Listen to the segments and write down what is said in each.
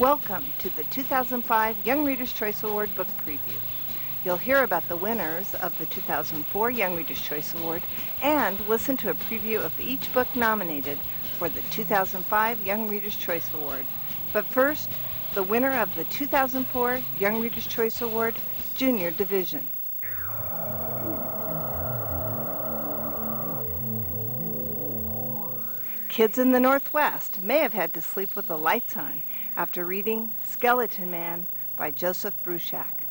Welcome to the 2005 Young Reader's Choice Award Book Preview. You'll hear about the winners of the 2004 Young Reader's Choice Award and listen to a preview of each book nominated for the 2005 Young Reader's Choice Award. But first, the winner of the 2004 Young Reader's Choice Award, Junior Division. Kids in the Northwest may have had to sleep with the lights on after reading Skeleton Man by Joseph Bruchac.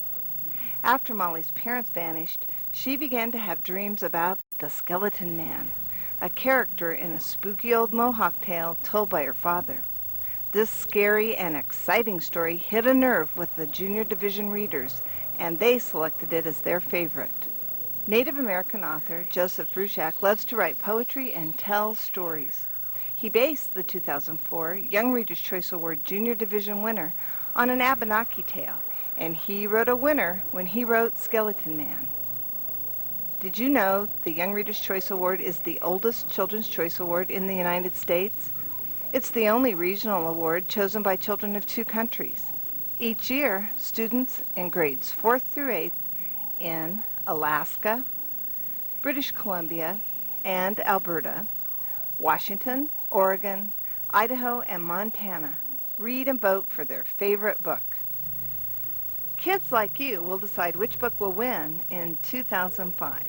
After Molly's parents vanished, she began to have dreams about the Skeleton Man, a character in a spooky old Mohawk tale told by her father. This scary and exciting story hit a nerve with the Junior Division readers, and they selected it as their favorite. Native American author Joseph Bruchac loves to write poetry and tell stories. He based the 2004 Young Reader's Choice Award Junior Division winner on an Abenaki tale, and he wrote a winner when he wrote Skeleton Man. Did you know the Young Reader's Choice Award is the oldest Children's Choice Award in the United States? It's the only regional award chosen by children of two countries. Each year, students in grades 4th through 8th in Alaska, British Columbia, and Alberta, Washington, Oregon, Idaho, and Montana read and vote for their favorite book. Kids like you will decide which book will win in 2005.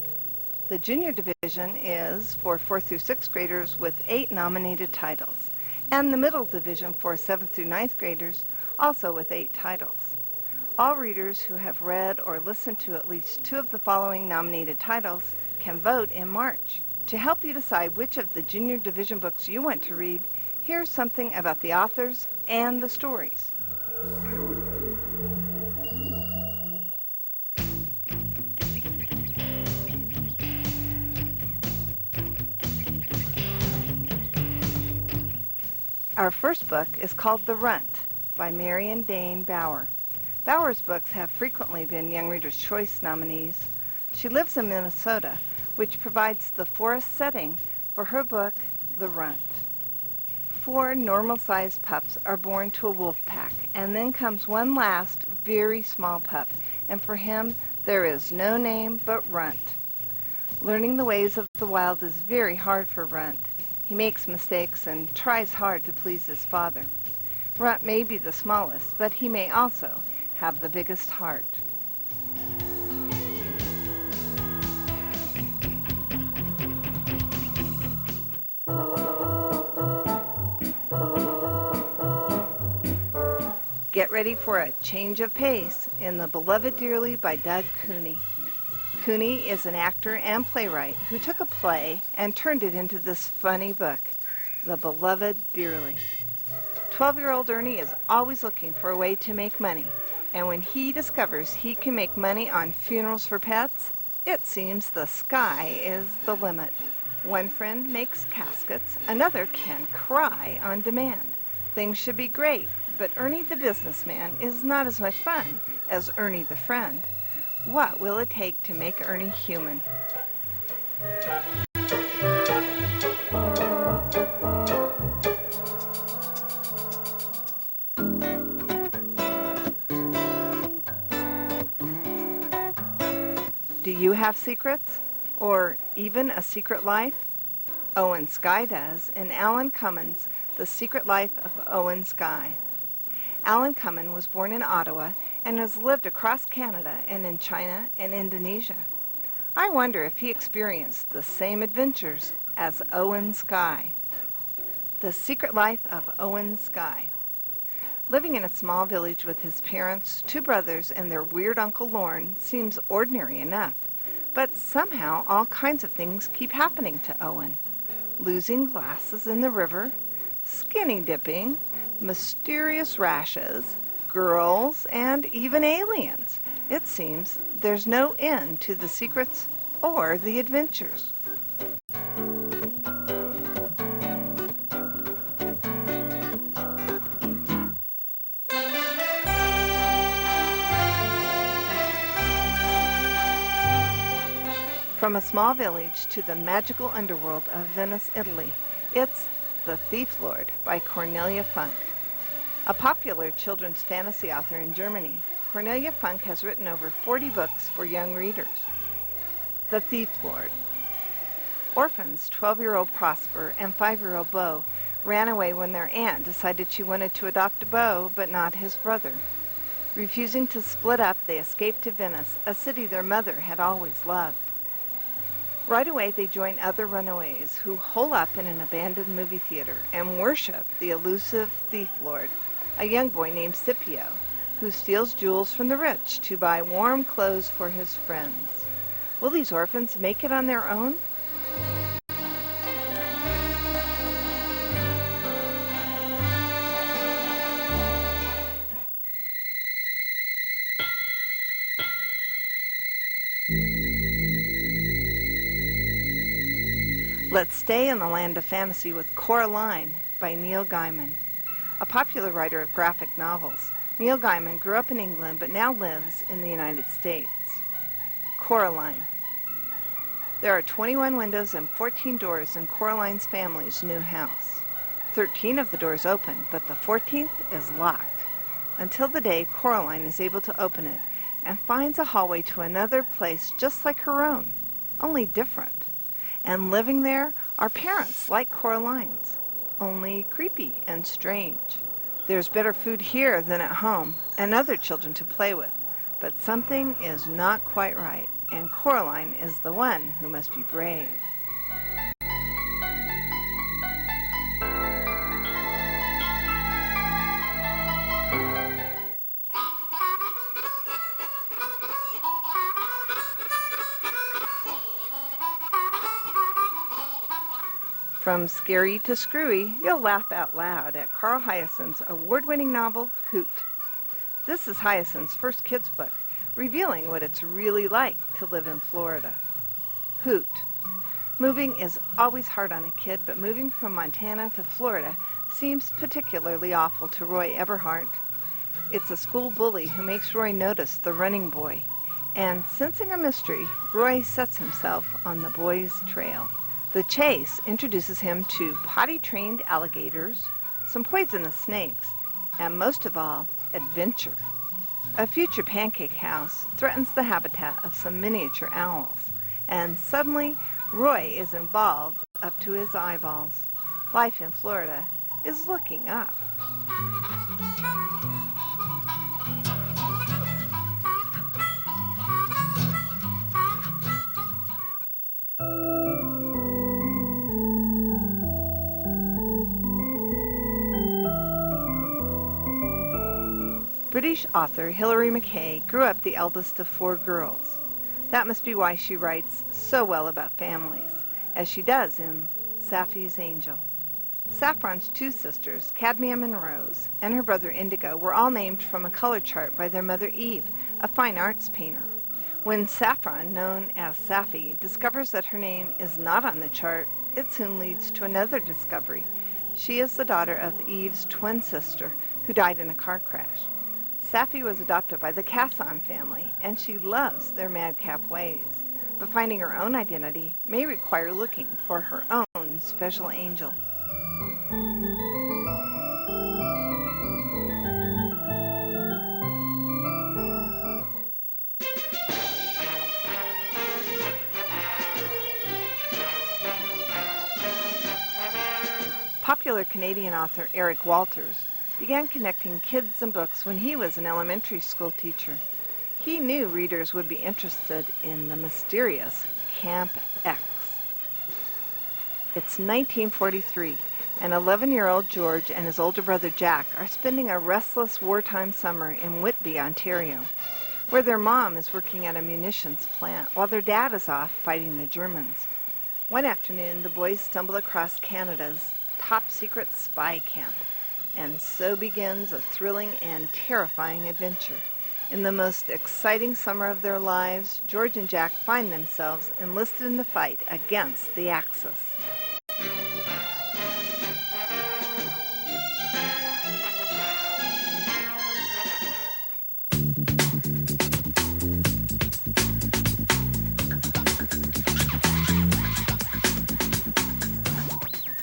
The Junior Division is for 4th through 6th graders with 8 nominated titles, and the Middle Division for 7th through 9th graders also with 8 titles. All readers who have read or listened to at least 2 of the following nominated titles can vote in March. To help you decide which of the Junior Division books you want to read, here's something about the authors and the stories. Our first book is called The Runt by Marion Dane Bauer. Bauer's books have frequently been Young Reader's Choice nominees. She lives in Minnesota, which provides the forest setting for her book, The Runt. 4 normal-sized pups are born to a wolf pack, and then comes one last, very small pup, and for him there is no name but Runt. Learning the ways of the wild is very hard for Runt. He makes mistakes and tries hard to please his father. Runt may be the smallest, but he may also have the biggest heart. Get ready for a change of pace in The Beloved Dearly by Doug Cooney. Cooney is an actor and playwright who took a play and turned it into this funny book, The Beloved Dearly. 12-year-old Ernie is always looking for a way to make money, and when he discovers he can make money on funerals for pets, it seems the sky is the limit. One friend makes caskets, another can cry on demand. Things should be great, but Ernie the businessman is not as much fun as Ernie the friend. What will it take to make Ernie human? Do you have secrets? Or even a secret life? Owen Skye does in Alan Cummins' The Secret Life of Owen Skye. Alan Cummins was born in Ottawa and has lived across Canada and in China and Indonesia. I wonder if he experienced the same adventures as Owen Skye. The Secret Life of Owen Skye. Living in a small village with his parents, 2 brothers, and their weird Uncle Lorne seems ordinary enough, but somehow all kinds of things keep happening to Owen. Losing glasses in the river, skinny dipping, mysterious rashes, girls, and even aliens. It seems there's no end to the secrets or the adventures. From a small village to the magical underworld of Venice, Italy, it's The Thief Lord by Cornelia Funk. A popular children's fantasy author in Germany, Cornelia Funke has written over 40 books for young readers. The Thief Lord. Orphans 12-year-old Prosper and 5-year-old Beau ran away when their aunt decided she wanted to adopt Beau, but not his brother. Refusing to split up, they escaped to Venice, a city their mother had always loved. Right away, they join other runaways who hole up in an abandoned movie theater and worship the elusive thief lord, a young boy named Scipio, who steals jewels from the rich to buy warm clothes for his friends. Will these orphans make it on their own? Let's stay in the land of fantasy with Coraline by Neil Gaiman. A popular writer of graphic novels, Neil Gaiman grew up in England but now lives in the United States. Coraline. There are 21 windows and 14 doors in Coraline's family's new house. 13 of the doors open, but the 14th is locked, until the day Coraline is able to open it and finds a hallway to another place just like her own, only different. And living there are parents like Coraline's, only creepy and strange. There's better food here than at home, and other children to play with, but something is not quite right, and Coraline is the one who must be brave. From scary to screwy, you'll laugh out loud at Carl Hiaasen's award-winning novel, Hoot. This is Hiaasen's first kids' book, revealing what it's really like to live in Florida. Hoot. Moving is always hard on a kid, but moving from Montana to Florida seems particularly awful to Roy Eberhardt. It's a school bully who makes Roy notice the running boy, and sensing a mystery, Roy sets himself on the boy's trail. The chase introduces him to potty-trained alligators, some poisonous snakes, and most of all, adventure. A future pancake house threatens the habitat of some miniature owls, and suddenly Roy is involved up to his eyeballs. Life in Florida is looking up. British author Hilary Mackay grew up the eldest of 4 girls. That must be why she writes so well about families, as she does in Safie's Angel. Saffron's 2 sisters, Cadmium and Rose, and her brother Indigo were all named from a color chart by their mother Eve, a fine arts painter. When Saffron, known as Safie, discovers that her name is not on the chart, it soon leads to another discovery. She is the daughter of Eve's twin sister, who died in a car crash. Safie was adopted by the Casson family, and she loves their madcap ways. But finding her own identity may require looking for her own special angel. Popular Canadian author Eric Walters began connecting kids and books when he was an elementary school teacher. He knew readers would be interested in the mysterious Camp X. It's 1943, and 11-year-old George and his older brother Jack are spending a restless wartime summer in Whitby, Ontario, where their mom is working at a munitions plant while their dad is off fighting the Germans. One afternoon, the boys stumble across Canada's top-secret spy camp, and so begins a thrilling and terrifying adventure. In the most exciting summer of their lives, George and Jack find themselves enlisted in the fight against the Axis.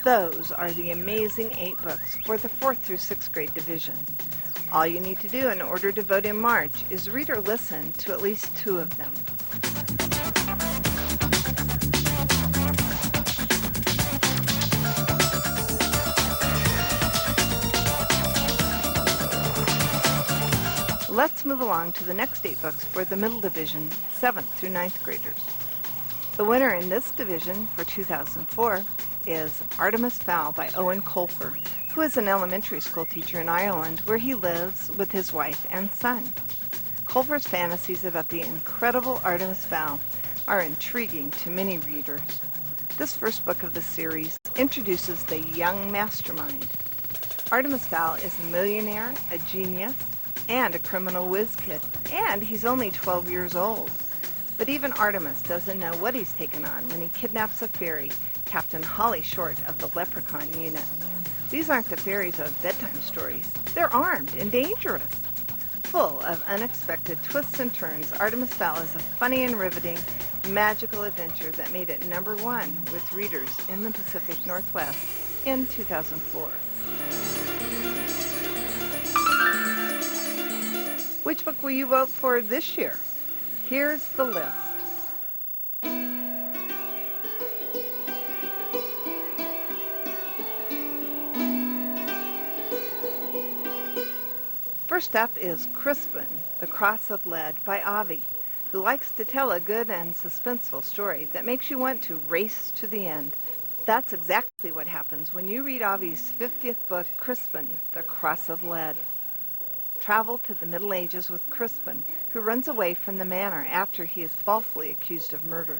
Those are the amazing 8 books for the 4th through 6th grade division. All you need to do in order to vote in March is read or listen to at least 2 of them. Let's move along to the next 8 books for the middle division, 7th through 9th graders. The winner in this division for 2004 is Artemis Fowl by Owen Colfer, who is an elementary school teacher in Ireland where he lives with his wife and son. Colfer's fantasies about the incredible Artemis Fowl are intriguing to many readers. This first book of the series introduces the young mastermind. Artemis Fowl is a millionaire, a genius, and a criminal whiz kid, and he's only 12 years old. But even Artemis doesn't know what he's taken on when he kidnaps a fairy, Captain Holly Short of the Leprechaun Unit. These aren't the fairies of bedtime stories. They're armed and dangerous. Full of unexpected twists and turns, Artemis Fowl is a funny and riveting, magical adventure that made it #1 with readers in the Pacific Northwest in 2004. Which book will you vote for this year? Here's the list. First up is Crispin, The Cross of Lead by Avi, who likes to tell a good and suspenseful story that makes you want to race to the end. That's exactly what happens when you read Avi's 50th book, Crispin, The Cross of Lead. Travel to the Middle Ages with Crispin, who runs away from the manor after he is falsely accused of murder.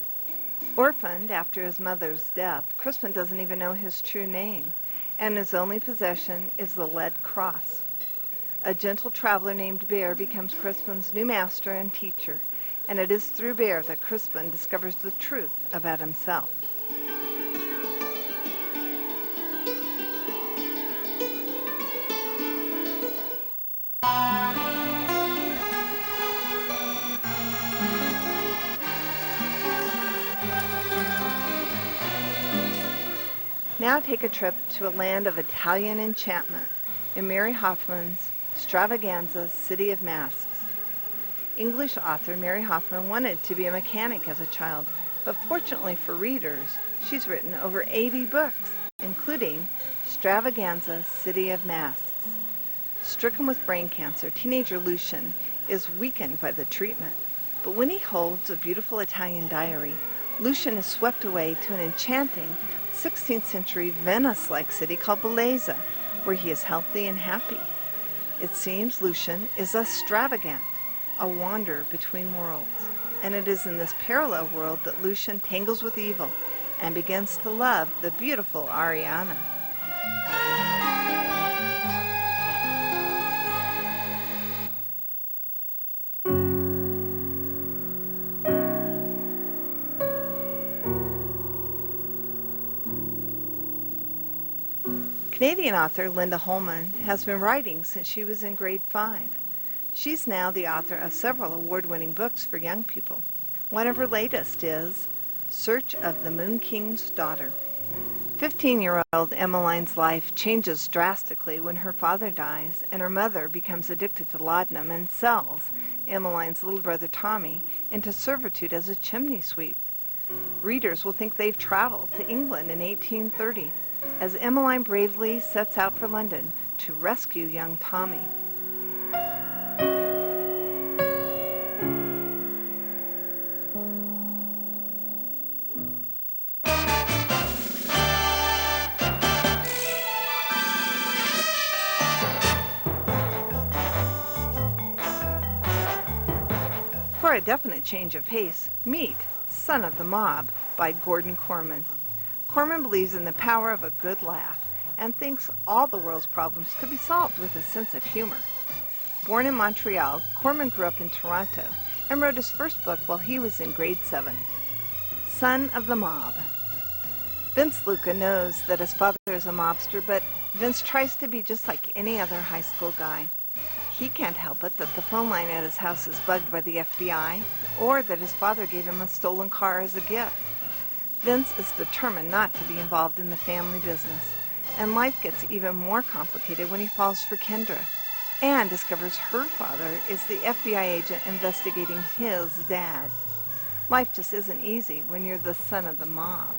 Orphaned after his mother's death, Crispin doesn't even know his true name, and his only possession is the lead cross. A gentle traveler named Bear becomes Crispin's new master and teacher, and it is through Bear that Crispin discovers the truth about himself. Now take a trip to a land of Italian enchantment in Mary Hoffman's Stravaganza City of Masks. English author Mary Hoffman wanted to be a mechanic as a child, but fortunately for readers, she's written over 80 books, including Stravaganza City of Masks. Stricken with brain cancer, teenager Lucian is weakened by the treatment, but when he holds a beautiful Italian diary, Lucian is swept away to an enchanting 16th century Venice-like city called Bellezza, where he is healthy and happy. It seems Lucian is extravagant, a wanderer between worlds, and it is in this parallel world that Lucian tangles with evil and begins to love the beautiful Ariana. Canadian author Linda Holman has been writing since she was in grade 5. She's now the author of several award-winning books for young people. One of her latest is Search of the Moon King's Daughter. 15-year-old Emmeline's life changes drastically when her father dies and her mother becomes addicted to laudanum and sells Emmeline's little brother Tommy into servitude as a chimney sweep. Readers will think they've traveled to England in 1830 as Emmeline bravely sets out for London to rescue young Tommy. For a definite change of pace, meet Son of the Mob by Gordon Korman. Korman believes in the power of a good laugh and thinks all the world's problems could be solved with a sense of humor. Born in Montreal, Korman grew up in Toronto and wrote his first book while he was in grade 7. Son of the Mob. Vince Luca knows that his father is a mobster, but Vince tries to be just like any other high school guy. He can't help it that the phone line at his house is bugged by the FBI, or that his father gave him a stolen car as a gift. Vince is determined not to be involved in the family business, and life gets even more complicated when he falls for Kendra and discovers her father is the FBI agent investigating his dad. Life just isn't easy when you're the son of the mob.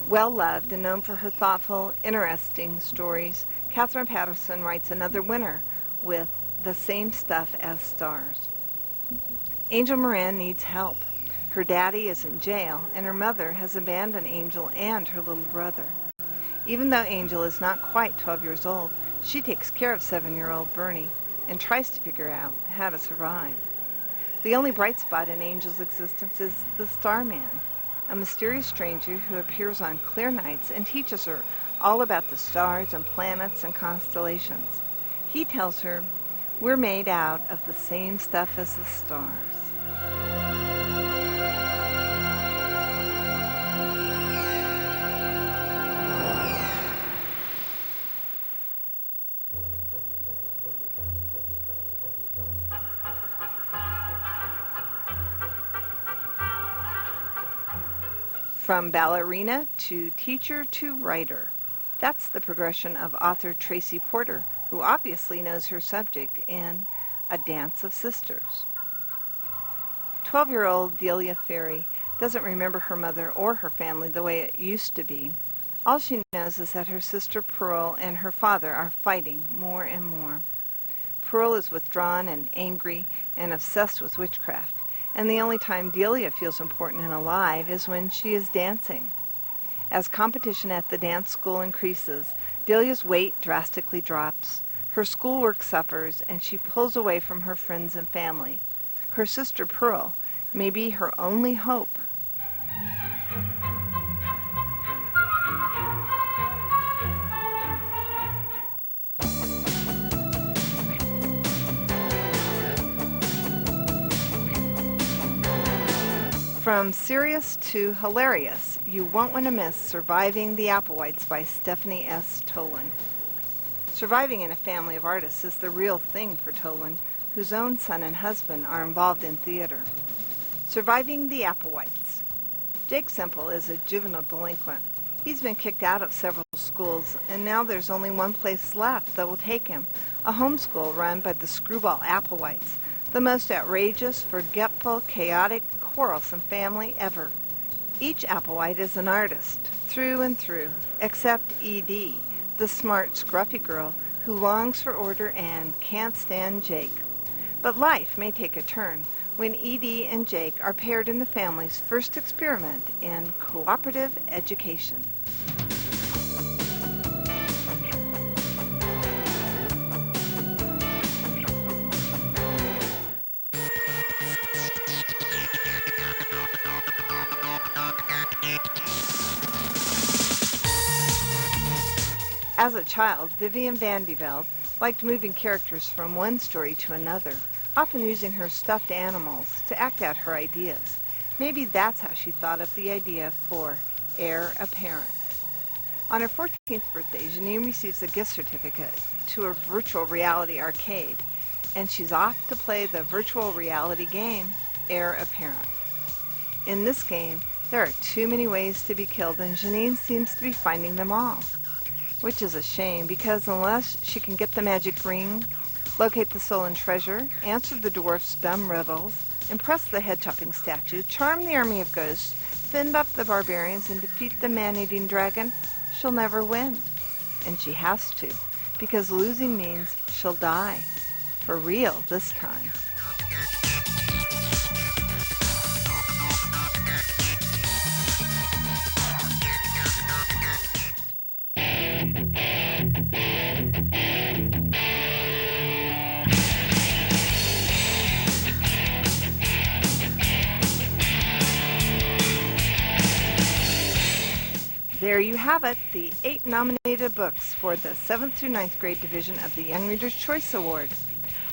Well-loved and known for her thoughtful, interesting stories, Katherine Paterson writes another winner with The Same Stuff as Stars. Angel Moran needs help. Her daddy is in jail, and her mother has abandoned Angel and her little brother. Even though Angel is not quite 12 years old, she takes care of 7-year-old Bernie and tries to figure out how to survive. The only bright spot in Angel's existence is the Starman, a mysterious stranger who appears on clear nights and teaches her all about the stars and planets and constellations. He tells her, "We're made out of the same stuff as the stars." From ballerina to teacher to writer. That's the progression of author Tracy Porter, who obviously knows her subject in A Dance of Sisters. 12-year-old Delia Ferry doesn't remember her mother or her family the way it used to be. All she knows is that her sister Pearl and her father are fighting more and more. Pearl is withdrawn and angry and obsessed with witchcraft, and the only time Delia feels important and alive is when she is dancing. As competition at the dance school increases, Delia's weight drastically drops, her schoolwork suffers, and she pulls away from her friends and family. Her sister Pearl may be her only hope. From serious to hilarious, you won't want to miss Surviving the Applewhites by Stephanie S. Tolan. Surviving in a family of artists is the real thing for Tolan, whose own son and husband are involved in theater. Surviving the Applewhites. Jake Semple is a juvenile delinquent. He's been kicked out of several schools, and now there's only one place left that will take him, a homeschool run by the Screwball Applewhites, the most outrageous, forgetful, chaotic, quarrelsome family ever. Each Applewhite is an artist, through and through, except Edie, the smart, scruffy girl who longs for order and can't stand Jake. But life may take a turn when Edie and Jake are paired in the family's first experiment in cooperative education. As a child, Vivian Van de Velde liked moving characters from one story to another, often using her stuffed animals to act out her ideas. Maybe that's how she thought of the idea for Heir Apparent. On her 14th birthday, Janine receives a gift certificate to a virtual reality arcade, and she's off to play the virtual reality game, Heir Apparent. In this game, there are too many ways to be killed, and Janine seems to be finding them all. Which is a shame, because unless she can get the magic ring, locate the stolen treasure, answer the dwarf's dumb riddles, impress the head-chopping statue, charm the army of ghosts, fend off the barbarians, and defeat the man-eating dragon, she'll never win. And she has to, because losing means she'll die. For real this time. There you have it, the 8 nominated books for the 7th through 9th grade division of the Young Reader's Choice Award.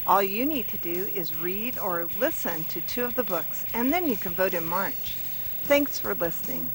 All you need to do is read or listen to 2 of the books, and then you can vote in March. Thanks for listening.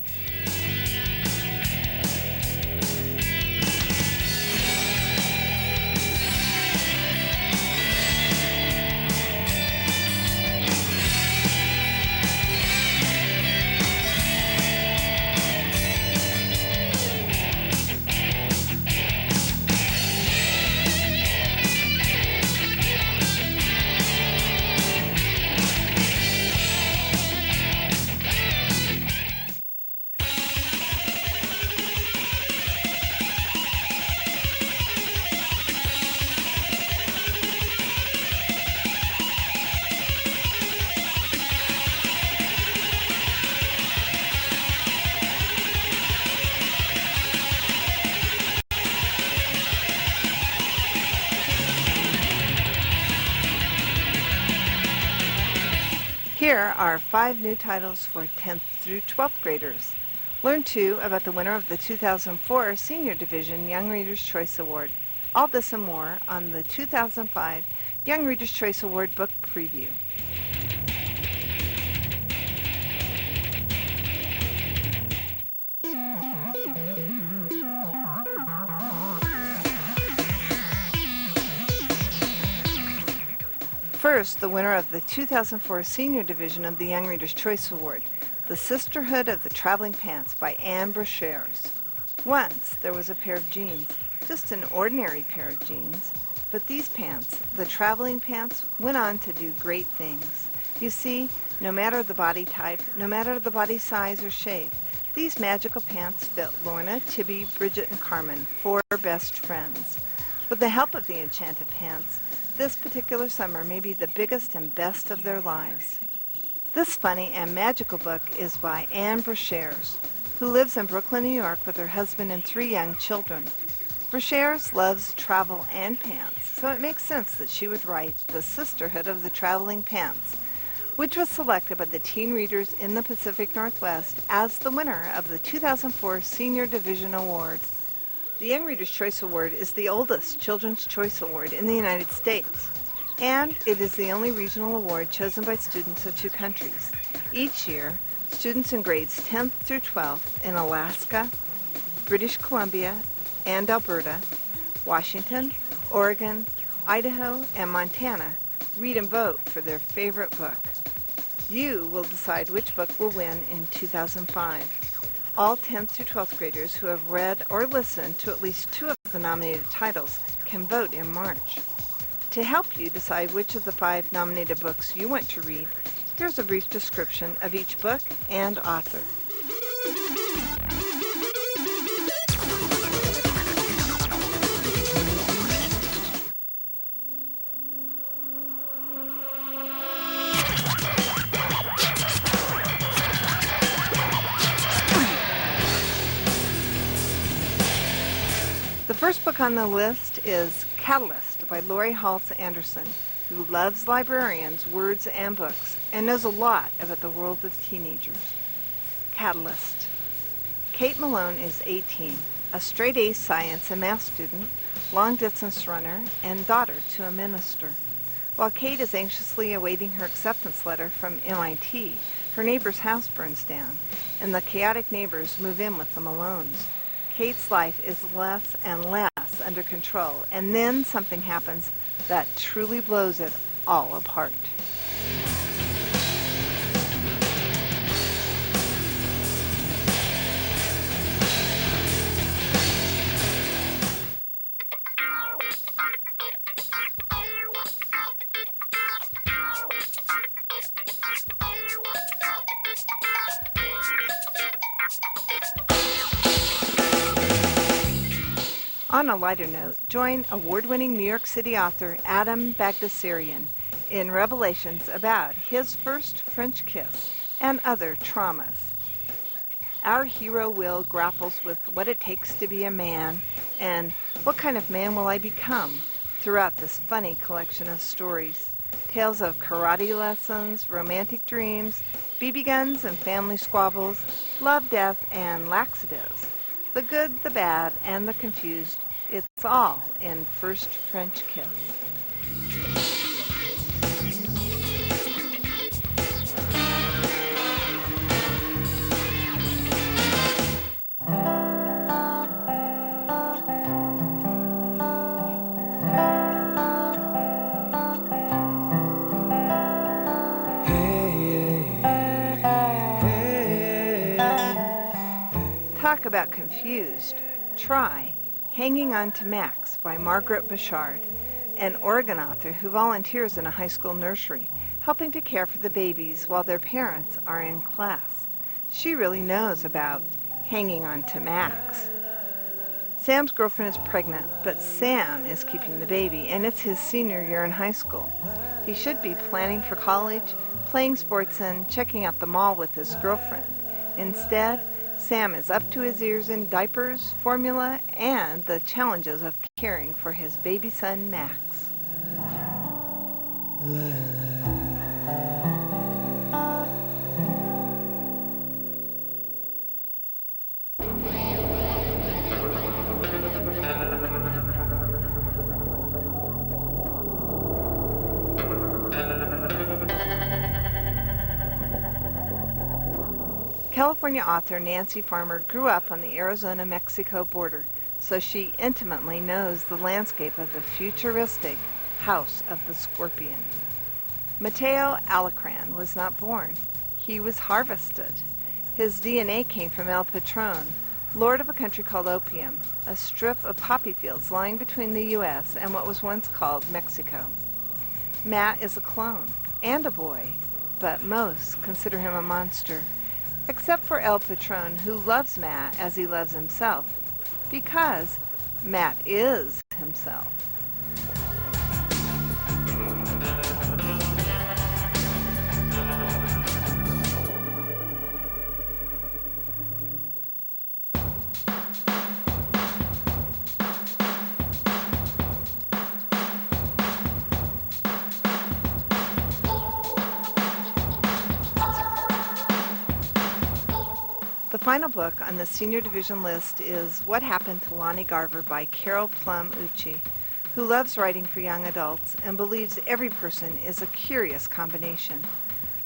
Here are 5 new titles for 10th through 12th graders. Learn too about the winner of the 2004 Senior Division Young Reader's Choice Award. All this and more on the 2005 Young Reader's Choice Award Book Preview. First, the winner of the 2004 Senior Division of the Young Reader's Choice Award, The Sisterhood of the Traveling Pants by Anne Brashares. Once, there was a pair of jeans, just an ordinary pair of jeans, but these pants, the traveling pants, went on to do great things. You see, no matter the body type, no matter the body size or shape, these magical pants fit Lorna, Tibby, Bridget, and Carmen, 4 best friends. With the help of the enchanted pants, this particular summer may be the biggest and best of their lives. This funny and magical book is by Anne Brashares, who lives in Brooklyn, New York with her husband and 3 young children. Brashares loves travel and pants, so it makes sense that she would write The Sisterhood of the Traveling Pants, which was selected by the teen readers in the Pacific Northwest as the winner of the 2004 Senior Division Award. The Young Reader's Choice Award is the oldest Children's Choice Award in the United States, and it is the only regional award chosen by students of 2 countries. Each year, students in grades 10th through 12th in Alaska, British Columbia, and Alberta, Washington, Oregon, Idaho, and Montana read and vote for their favorite book. You will decide which book will win in 2005. All 10th through 12th graders who have read or listened to at least 2 of the nominated titles can vote in March. To help you decide which of the 5 nominated books you want to read, here's a brief description of each book and author. The first book on the list is Catalyst by Laurie Halse Anderson, who loves librarians, words, and books, and knows a lot about the world of teenagers. Catalyst. Kate Malone is 18, a straight-A science and math student, long-distance runner, and daughter to a minister. While Kate is anxiously awaiting her acceptance letter from MIT, her neighbor's house burns down, and the chaotic neighbors move in with the Malones. Kate's life is less and less under control, and then something happens that truly blows it all apart. On a lighter note, join award-winning New York City author Adam Bagdasarian in revelations about his first French kiss and other traumas. Our hero Will grapples with what it takes to be a man and what kind of man will I become throughout this funny collection of stories. Tales of karate lessons, romantic dreams, BB guns and family squabbles, love, death, and laxatives. The good, the bad, and the confused. It's all in First French Kiss. Talk about confused. Try Hanging On to Max by Margaret Bouchard, an Oregon author who volunteers in a high school nursery, helping to care for the babies while their parents are in class. She really knows about hanging on to Max. Sam's girlfriend is pregnant, but Sam is keeping the baby, and it's his senior year in high school. He should be planning for college, playing sports, and checking out the mall with his girlfriend. Instead, Sam is up to his ears in diapers, formula, and the challenges of caring for his baby son, Max. California author Nancy Farmer grew up on the Arizona-Mexico border, so she intimately knows the landscape of the futuristic House of the Scorpion. Mateo Alecran was not born. He was harvested. His DNA came from El Patron, lord of a country called Opium, a strip of poppy fields lying between the U.S. and what was once called Mexico. Matt is a clone and a boy, but most consider him a monster. Except for El Patron, who loves Matt as he loves himself, because Matt is himself. The final book on the senior division list is What Happened to Lonnie Garver by Carol Plum Ucci, who loves writing for young adults and believes every person is a curious combination.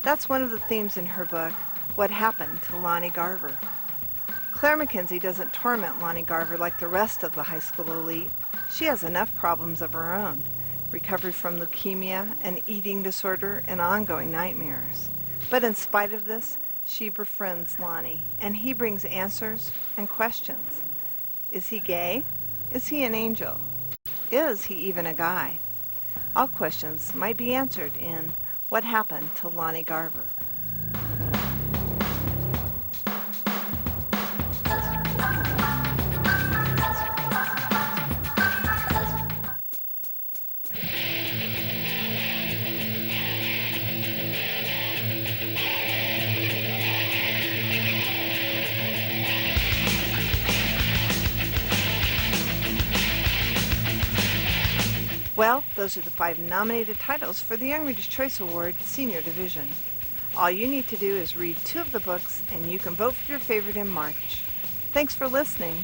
That's one of the themes in her book, What Happened to Lonnie Garver. Claire McKenzie doesn't torment Lonnie Garver like the rest of the high school elite. She has enough problems of her own: recovery from leukemia, an eating disorder, and ongoing nightmares. But in spite of this, she befriends Lonnie, and he brings answers and questions. Is he gay? Is he an angel? Is he even a guy? All questions might be answered in What Happened to Lonnie Garver. Well, those are the 5 nominated titles for the Young Reader's Choice Award Senior Division. All you need to do is read 2 of the books, and you can vote for your favorite in March. Thanks for listening.